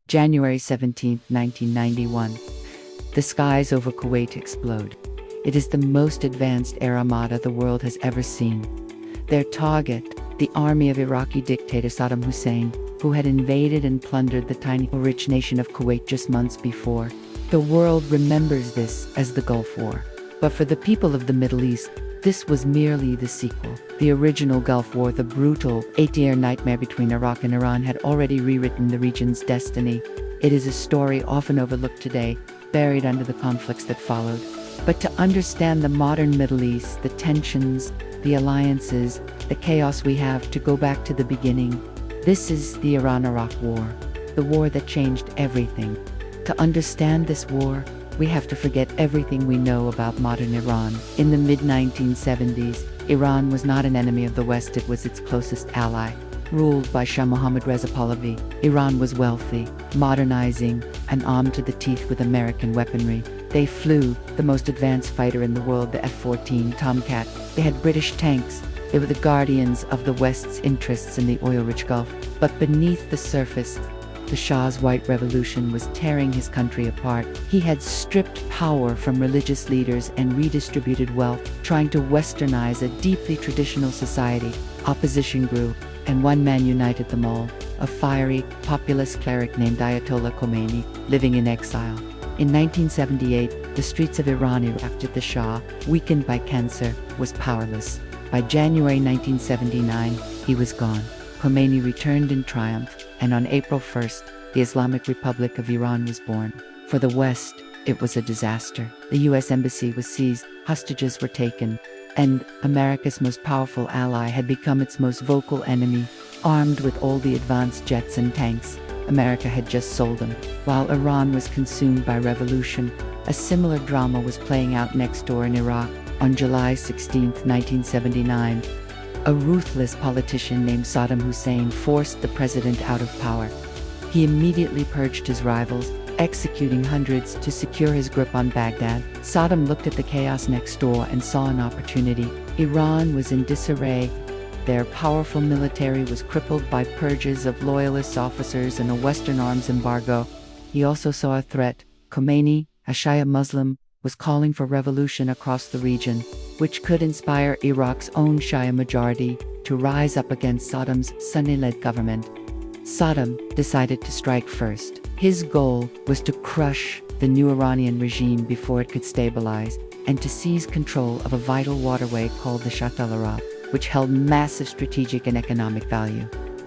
January 17, 1991. The skies over Kuwait explode. It is the most advanced air armada the world has ever seen. Their target, the army of Iraqi dictator Saddam Hussein, who had invaded and plundered the tiny, rich nation of Kuwait just months before. The world remembers this as the Gulf War. But for the people of the Middle East, this was merely the sequel. The original Gulf War, the brutal, 8-year nightmare between Iraq and Iran, had already rewritten the region's destiny. It is a story often overlooked today, buried under the conflicts that followed. But to understand the modern Middle East, the tensions, the alliances, the chaos, we have to go back to the beginning. This is the Iran-Iraq War, the war that changed everything. To understand this war, we have to forget everything we know about modern Iran. In the mid-1970s, Iran was not an enemy of the West, it was its closest ally. Ruled by Shah Mohammad Reza Pahlavi, Iran was wealthy, modernizing, and armed to the teeth with American weaponry. They flew the most advanced fighter in the world, the F-14 Tomcat. They had British tanks. They were the guardians of the West's interests in the oil-rich Gulf. But beneath the surface, the Shah's white revolution was tearing his country apart. He had stripped power from religious leaders and redistributed wealth, trying to westernize a deeply traditional society. Opposition grew, and one man united them all, a fiery, populist cleric named Ayatollah Khomeini, living in exile. In 1978, the streets of Iran erupted. The Shah, weakened by cancer, was powerless. By January 1979, he was gone. Khomeini returned in triumph, and on April 1st, the Islamic Republic of Iran was born. For the West, it was a disaster. The U.S. embassy was seized, hostages were taken, and America's most powerful ally had become its most vocal enemy. Armed with all the advanced jets and tanks, America had just sold them. While Iran was consumed by revolution, a similar drama was playing out next door in Iraq. On July 16, 1979, a ruthless politician named Saddam Hussein forced the president out of power. He immediately purged his rivals, executing hundreds to secure his grip on Baghdad. Saddam looked at the chaos next door and saw an opportunity. Iran was in disarray. Their powerful military was crippled by purges of loyalist officers and a Western arms embargo. He also saw a threat. Khomeini, a Shia Muslim, was calling for revolution across the region, which could inspire Iraq's own Shia majority to rise up against Saddam's Sunni-led government. Saddam decided to strike first. His goal was to crush the new Iranian regime before it could stabilize, and to seize control of a vital waterway called the Shatt al-Arab, which held massive strategic and economic value.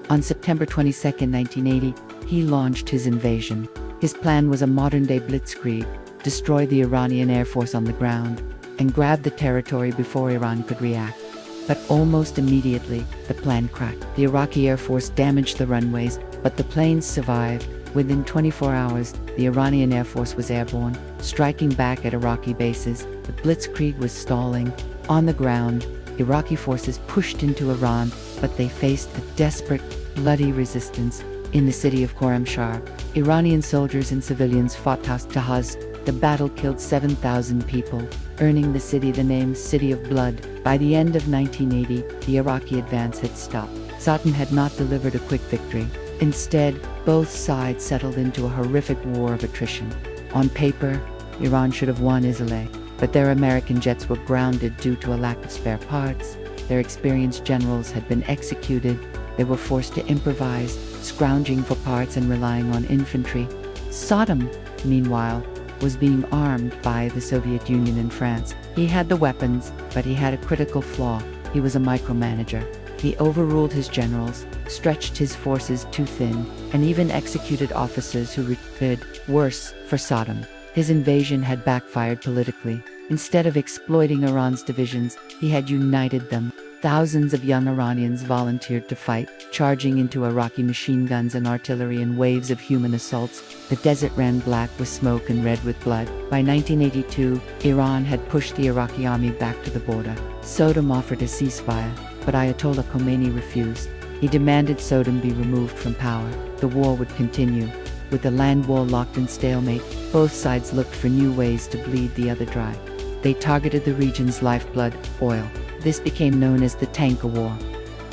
On September 22, 1980, he launched his invasion. His plan was a modern-day blitzkrieg: destroy the Iranian Air Force on the ground, and grab the territory before Iran could react. But almost immediately, the plan cracked. The Iraqi Air Force damaged the runways, but the planes survived. Within 24 hours, the Iranian Air Force was airborne, striking back at Iraqi bases. The blitzkrieg was stalling. On the ground, Iraqi forces pushed into Iran, but they faced a desperate, bloody resistance. In the city of Khorramshahr, Iranian soldiers and civilians fought house to house. The battle killed 7,000 people, earning the city the name City of Blood. By the end of 1980, the Iraqi advance had stopped. Saddam had not delivered a quick victory. Instead, both sides settled into a horrific war of attrition. On paper, Iran should have won easily, but their American jets were grounded due to a lack of spare parts. Their experienced generals had been executed. They were forced to improvise, scrounging for parts and relying on infantry. Saddam, meanwhile, was being armed by the Soviet Union and France. He had the weapons, but he had a critical flaw. He was a micromanager. He overruled his generals, stretched his forces too thin, and even executed officers who recruited. Worse, for Saddam, his invasion had backfired politically. Instead of exploiting Iran's divisions, he had united them. Thousands of young Iranians volunteered to fight, charging into Iraqi machine guns and artillery in waves of human assaults. The desert ran black with smoke and red with blood. By 1982, Iran had pushed the Iraqi army back to the border. Saddam offered a ceasefire, but Ayatollah Khomeini refused. He demanded Saddam be removed from power. The war would continue. With the land wall locked in stalemate, both sides looked for new ways to bleed the other dry. They targeted the region's lifeblood, oil. This became known as the Tanker War.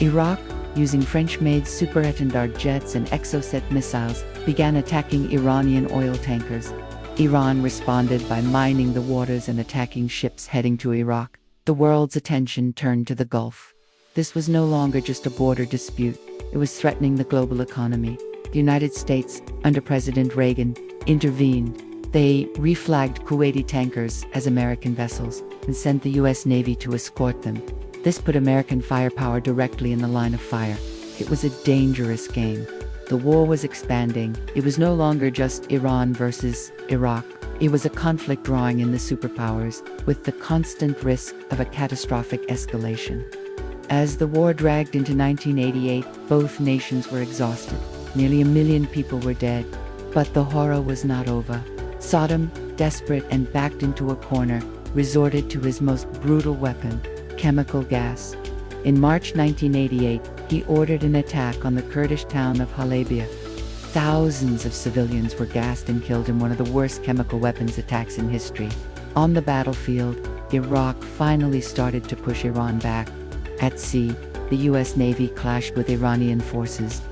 Iraq, using French-made Super-Étendard jets and Exocet missiles, began attacking Iranian oil tankers. Iran responded by mining the waters and attacking ships heading to Iraq. The world's attention turned to the Gulf. This was no longer just a border dispute, it was threatening the global economy. The United States, under President Reagan, intervened. They reflagged Kuwaiti tankers as American vessels and sent the U.S. Navy to escort them. This put American firepower directly in the line of fire. It was a dangerous game. The war was expanding. It was no longer just Iran versus Iraq. It was a conflict drawing in the superpowers, with the constant risk of a catastrophic escalation. As the war dragged into 1988, both nations were exhausted. Nearly 1 million people were dead. But the horror was not over. Saddam, desperate and backed into a corner, resorted to his most brutal weapon, chemical gas. In March 1988, he ordered an attack on the Kurdish town of Halabja. Thousands of civilians were gassed and killed in one of the worst chemical weapons attacks in history. On the battlefield, Iraq finally started to push Iran back. At sea, the U.S. Navy clashed with Iranian forces.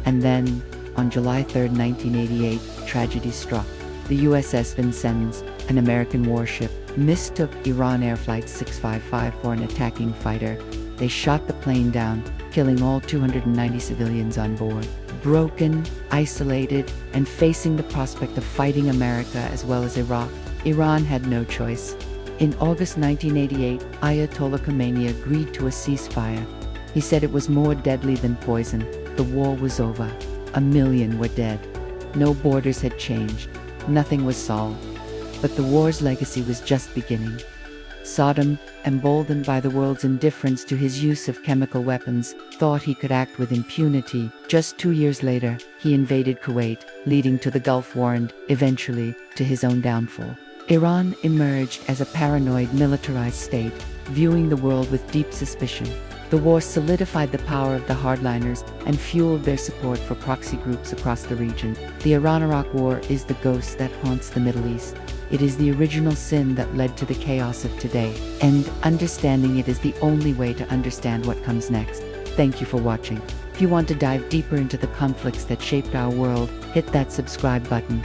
And then, on July 3, 1988, tragedy struck. The USS Vincennes, an American warship, mistook Iran Air Flight 655 for an attacking fighter. They shot the plane down, killing all 290 civilians on board. Broken, isolated, and facing the prospect of fighting America as well as Iraq, Iran had no choice. In August 1988, Ayatollah Khomeini agreed to a ceasefire. He said it was more deadly than poison. The war was over. 1 million were dead. No borders had changed. Nothing was solved. But the war's legacy was just beginning. Saddam, emboldened by the world's indifference to his use of chemical weapons, thought he could act with impunity. Just 2 years later, he invaded Kuwait, leading to the Gulf War and, eventually, to his own downfall. Iran emerged as a paranoid militarized state, viewing the world with deep suspicion. The war solidified the power of the hardliners and fueled their support for proxy groups across the region. The Iran-Iraq War is the ghost that haunts the Middle East. It is the original sin that led to the chaos of today. And understanding it is the only way to understand what comes next. Thank you for watching. If you want to dive deeper into the conflicts that shaped our world, hit that subscribe button.